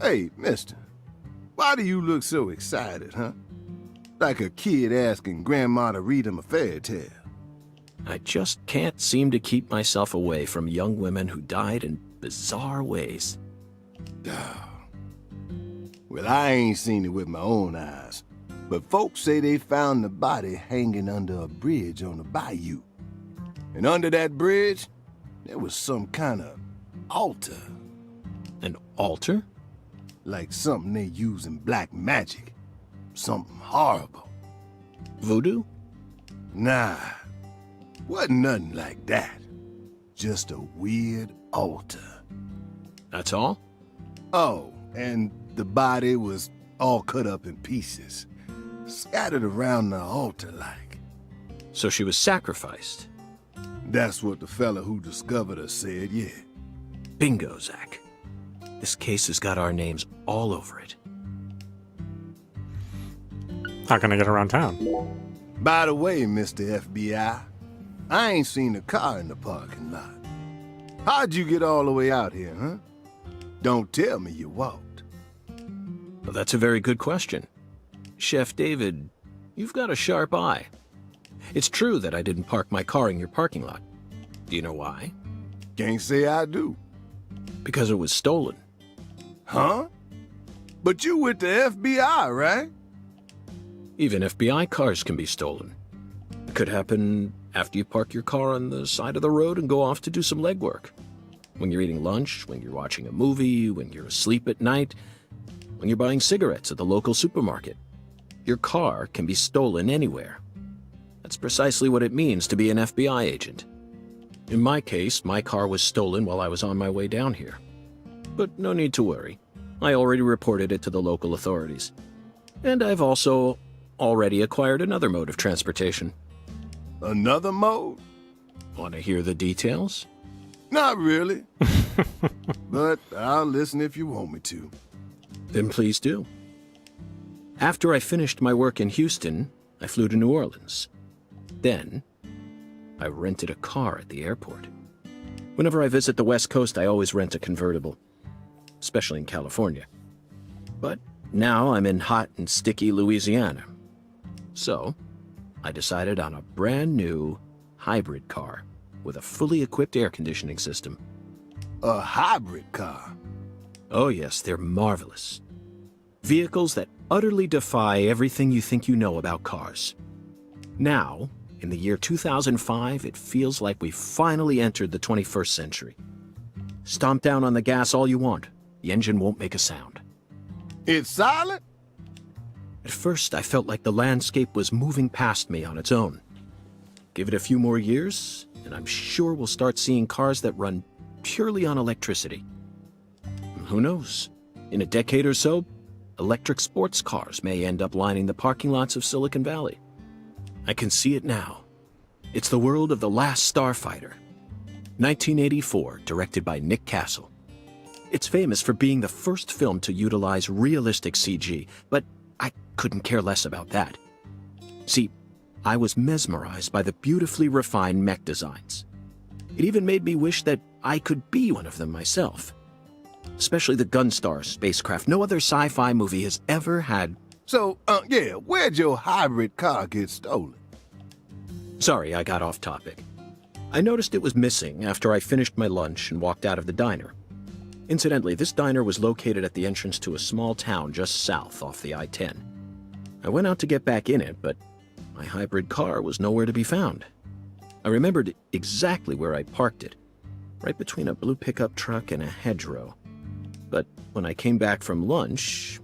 Hey, mister. Why do you look so excited, huh? Like a kid asking grandma to read him a fairy tale. I just can't seem to keep myself away from young women who died in bizarre ways. Well, I ain't seen it with my own eyes, but folks say they found the body hanging under a bridge on the bayou. And under that bridge, there was some kind of altar. An altar? Like something they use in black magic. Something horrible. Voodoo? Nah, wasn't nothing like that. Just a weird altar. That's all? Oh, and the body was all cut up in pieces, scattered around the altar like. So she was sacrificed? That's what the fella who discovered her said, yeah. Bingo, Zach. This case has got our names all over it. How can I get around town? By the way, Mr. FBI, I ain't seen a car in the parking lot. How'd you get all the way out here, huh? Don't tell me you walked. Well, that's a very good question. Chef David, you've got a sharp eye. It's true that I didn't park my car in your parking lot. Do you know why? Can't say I do. Because it was stolen. Huh? But you with the FBI, right? Even FBI cars can be stolen. It could happen after you park your car on the side of the road and go off to do some legwork. When you're eating lunch, when you're watching a movie, when you're asleep at night, when you're buying cigarettes at the local supermarket. Your car can be stolen anywhere. That's precisely what it means to be an FBI agent. In my case, my car was stolen while I was on my way down here. But no need to worry. I already reported it to the local authorities. And I've also already acquired another mode of transportation. Another mode? Want to hear the details? Not really. But I'll listen if you want me to. Then please do. After I finished my work in Houston, I flew to New Orleans. Then, I rented a car at the airport. Whenever I visit the West Coast, I always rent a convertible, especially in California. But now I'm in hot and sticky Louisiana. So, I decided on a brand new hybrid car with a fully equipped air conditioning system. A hybrid car? Oh yes, they're marvelous. Vehicles that utterly defy everything you think you know about cars. Now, in the year 2005, it feels like we've finally entered the 21st century. Stomp down on the gas all you want. The engine won't make a sound. It's silent? At first, I felt like the landscape was moving past me on its own. Give it a few more years, and I'm sure we'll start seeing cars that run purely on electricity. Who knows? In a decade or so, electric sports cars may end up lining the parking lots of Silicon Valley. I can see it now. It's the world of The Last Starfighter. 1984, directed by Nick Castle. It's famous for being the first film to utilize realistic CG, but I couldn't care less about that. See, I was mesmerized by the beautifully refined mech designs. It even made me wish that I could be one of them myself. Especially the Gunstar spacecraft. No other sci-fi movie has ever had... So, where'd your hybrid car get stolen? Sorry, I got off topic. I noticed it was missing after I finished my lunch and walked out of the diner. Incidentally, this diner was located at the entrance to a small town just south off the I-10. I went out to get back in it, but my hybrid car was nowhere to be found. I remembered exactly where I parked it, right between a blue pickup truck and a hedgerow. But when I came back from lunch,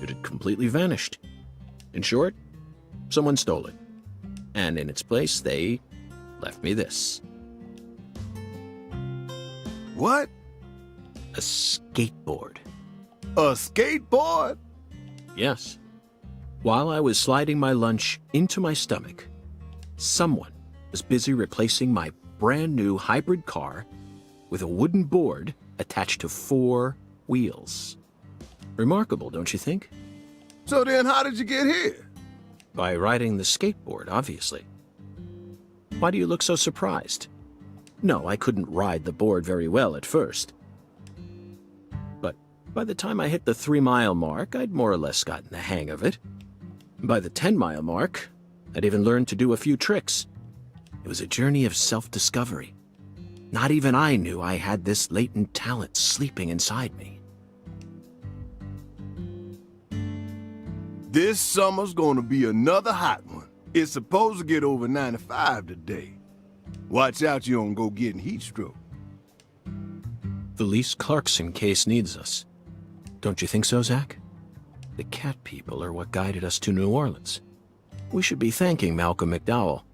it had completely vanished. In short, someone stole it. And in its place, they left me this. What? A skateboard. A skateboard? Yes. While I was sliding my lunch into my stomach, someone was busy replacing my brand new hybrid car with a wooden board attached to 4 wheels. Remarkable, don't you think? So then how did you get here? By riding the skateboard, obviously. Why do you look so surprised? No, I couldn't ride the board very well at first. But by the time I hit the 3-mile mark, I'd more or less gotten the hang of it. By the 10-mile mark, I'd even learned to do a few tricks. It was a journey of self-discovery. Not even I knew I had this latent talent sleeping inside me. This summer's gonna be another hot one. It's supposed to get over 95 today. Watch out you don't go getting heat stroke. The Lise Clarkson case needs us. Don't you think so, Zach? The cat people are what guided us to New Orleans. We should be thanking Malcolm McDowell.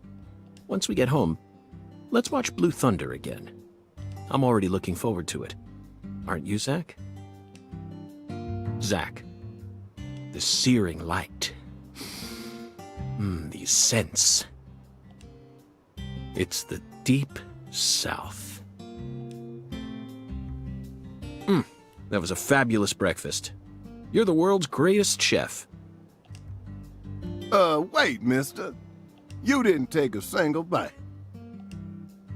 Once we get home, let's watch Blue Thunder again. I'm already looking forward to it. Aren't you, Zach? Zach. The searing light. These scents. It's the deep south. That was a fabulous breakfast. You're the world's greatest chef. Wait, mister. You didn't take a single bite.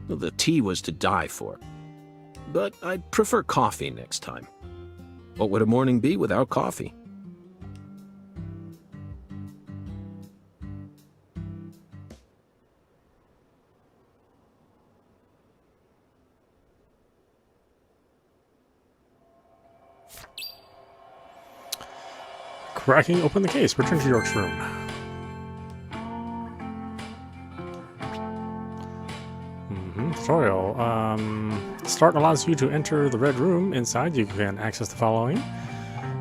Well, the tea was to die for. But I'd prefer coffee next time. What would a morning be without coffee? Cracking open the case. Return to York's room. Tutorial. Start allows you to enter the red room. Inside, you can access the following.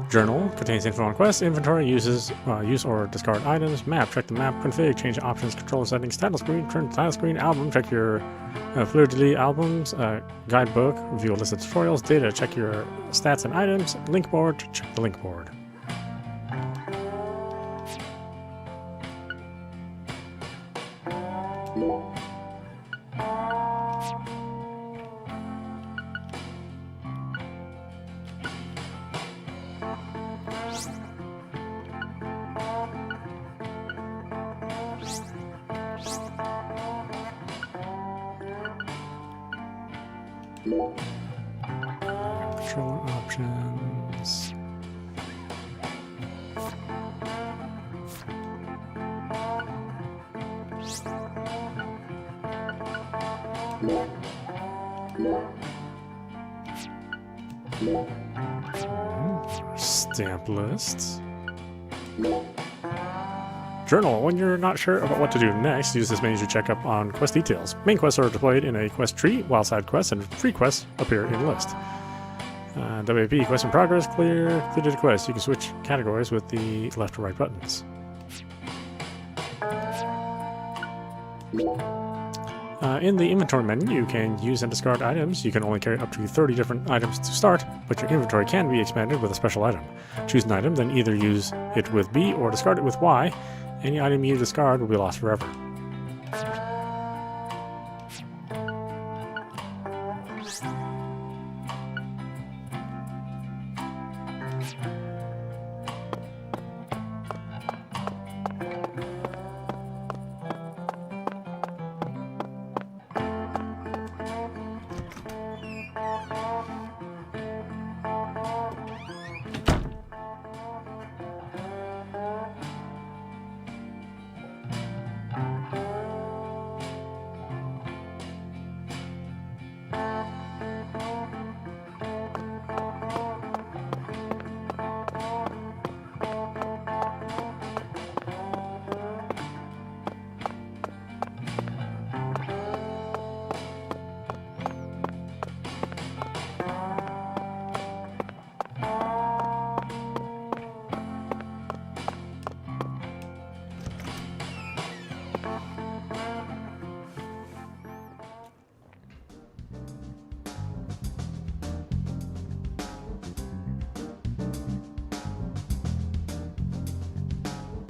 Journal contains info on quests. Inventory uses use or discard items. Map. Check the map. Config. Change options. Control settings. Title screen. Turn to title screen. Album. Check your fleur-de-lis albums. Guidebook. View a list of tutorials. Data. Check your stats and items. Link board. Check the link board. Controller options. Stamp lists. Journal. When you're not sure about what to do next, use this menu to check up on quest details. Main quests are displayed in a quest tree, while side quests and free quests appear in list. WAP, quest in progress, completed a quest. You can switch categories with the left or right buttons. In the inventory menu, you can use and discard items. You can only carry up to 30 different items to start, but your inventory can be expanded with a special item. Choose an item, then either use it with B or discard it with Y. Any item you discard will be lost forever.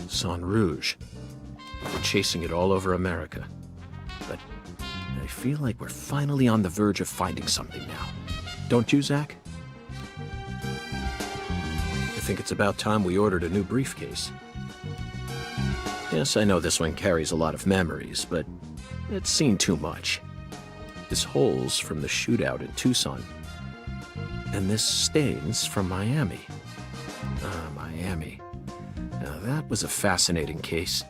San Rouge. We're chasing it all over America. But I feel like we're finally on the verge of finding something now. Don't you, Zach? I think it's about time we ordered a new briefcase. Yes, I know this one carries a lot of memories, but it's seen too much. This hole's from the shootout in Tucson. And this stain's from Miami. Miami. Now that was a fascinating case.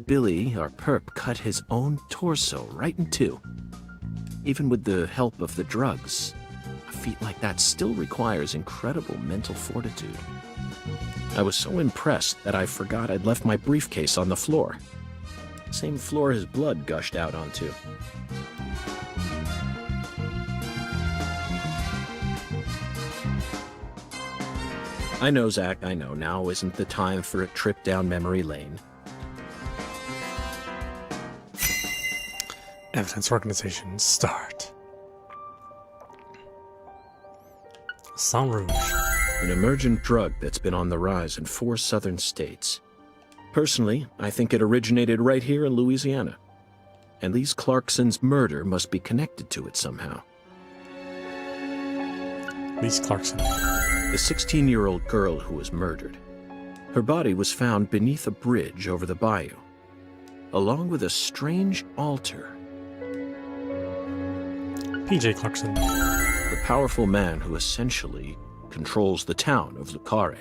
Billy, our perp, cut his own torso right in two. Even with the help of the drugs, a feat like that still requires incredible mental fortitude. I was so impressed that I forgot I'd left my briefcase on the floor. Same floor his blood gushed out onto. I know, Zach, I know. Now isn't the time for a trip down memory lane. Evidence organization, start. San Rouge. An emergent drug that's been on the rise in 4 southern states. Personally, I think it originated right here in Louisiana. And Lise Clarkson's murder must be connected to it somehow. Lise Clarkson. The 16-year-old girl who was murdered. Her body was found beneath a bridge over the bayou, along with a strange altar. PJ Clarkson. The powerful man who essentially controls the town of Lucare.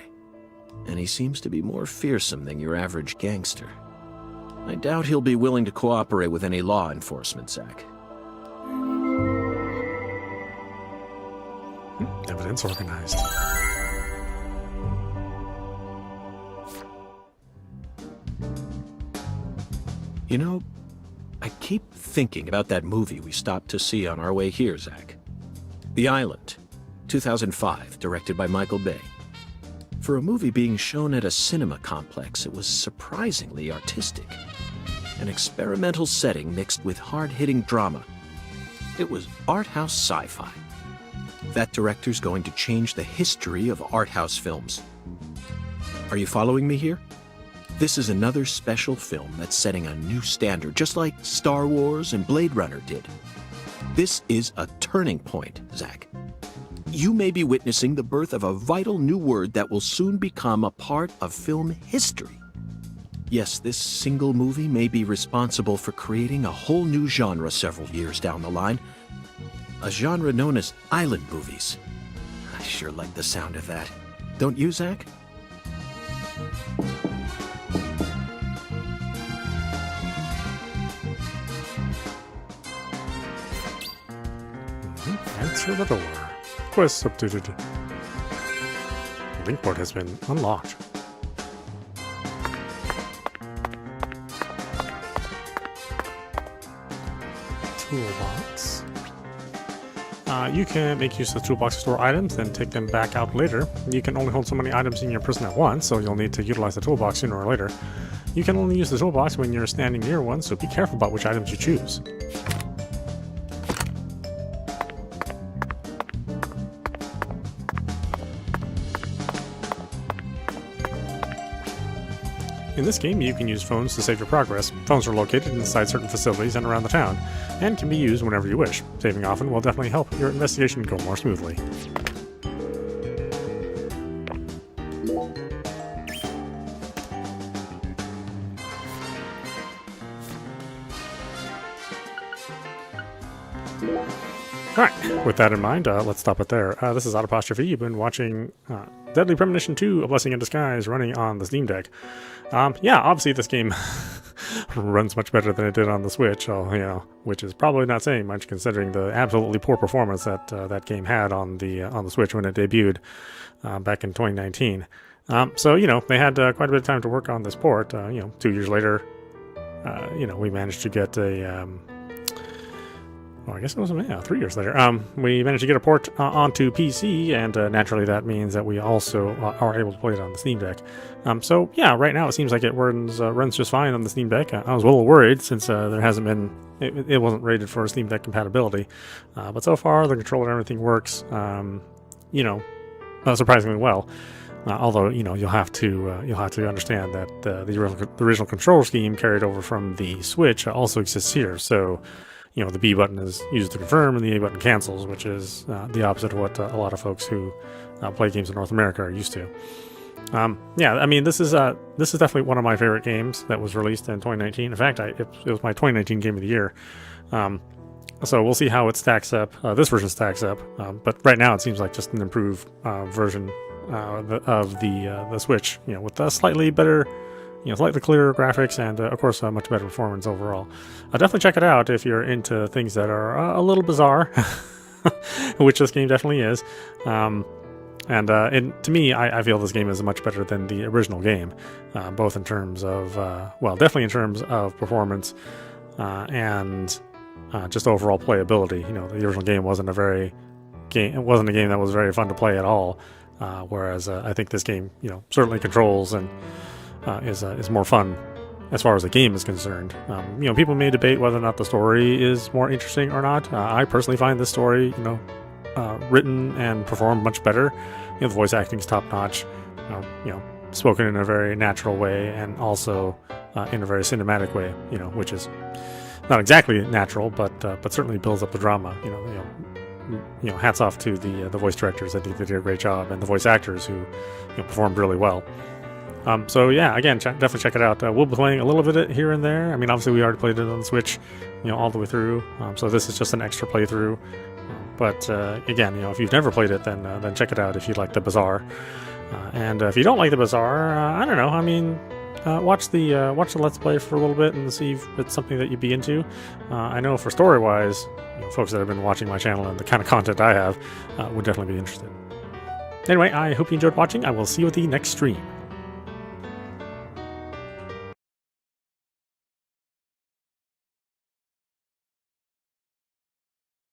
And he seems to be more fearsome than your average gangster. I doubt he'll be willing to cooperate with any law enforcement, Zach. Evidence organized. You know, I keep thinking about that movie we stopped to see on our way here, Zach. The Island, 2005, directed by Michael Bay. For a movie being shown at a cinema complex, it was surprisingly artistic. An experimental setting mixed with hard-hitting drama. It was art house sci-fi. That director's going to change the history of art house films. Are you following me here? This is another special film that's setting a new standard, just like Star Wars and Blade Runner did. This is a turning point, Zach. You may be witnessing the birth of a vital new word that will soon become a part of film history. Yes, this single movie may be responsible for creating a whole new genre several years down the line, a genre known as island movies. I sure like the sound of that. Don't you, Zach? Answer the door. Quest updated. Link port has been unlocked. Toolbox. You can make use of the toolbox to store items, then take them back out later. You can only hold so many items in your person at once, so you'll need to utilize the toolbox sooner or later. You can only use the toolbox when you're standing near one, so be careful about which items you choose. In this game, you can use phones to save your progress. Phones are located inside certain facilities and around the town, and can be used whenever you wish. Saving often will definitely help your investigation go more smoothly. Alright, with that in mind, let's stop it there. This is audap. You've been watching Deadly Premonition 2, A Blessing in Disguise, running on the Steam Deck. Yeah, obviously this game runs much better than it did on the Switch, which is probably not saying much considering the absolutely poor performance that that game had on the Switch when it debuted back in 2019. So, they had quite a bit of time to work on this port. 2 years later, we managed to get a... well, I guess it was 3 years later. We managed to get a port onto PC, and naturally that means that we also are able to play it on the Steam Deck. So yeah, right now it seems like it runs just fine on the Steam Deck. I was a little worried since there hasn't been, it wasn't rated for Steam Deck compatibility, but so far the controller and everything works, surprisingly well. Although you'll have to understand that the original control scheme carried over from the Switch also exists here. So. The B button is used to confirm and the A button cancels, which is the opposite of what a lot of folks who play games in North America are used to. Yeah, I mean, this is definitely one of my favorite games that was released in 2019. In fact, it was my 2019 game of the year. So we'll see how it stacks up. This version stacks up, but right now it seems like just an improved version of the Switch. With a slightly better. Slightly clearer graphics and, of course, much better performance overall. Definitely check it out if you're into things that are a little bizarre, which this game definitely is. And to me, I feel this game is much better than the original game, both in terms of, definitely in terms of performance and just overall playability. The original game wasn't a game that was very fun to play at all, whereas I think this game, certainly controls and is more fun as far as the game is concerned. People may debate whether or not the story is more interesting or not. I personally find this story, written and performed much better. The voice acting is top notch. Spoken in a very natural way and also in a very cinematic way. Which is not exactly natural, but certainly builds up the drama. Hats off to the voice directors. I think they did a great job, and the voice actors who performed really well. So yeah, again, definitely check it out. We'll be playing a little bit of it here and there. I mean, obviously we already played it on the Switch, all the way through. So this is just an extra playthrough. But again, if you've never played it, then check it out if you like the Bazaar. And if you don't like the Bazaar, I don't know. I mean, watch the Let's Play for a little bit and see if it's something that you'd be into. I know for story-wise, folks that have been watching my channel and the kind of content I have would definitely be interested. Anyway, I hope you enjoyed watching. I will see you at the next stream.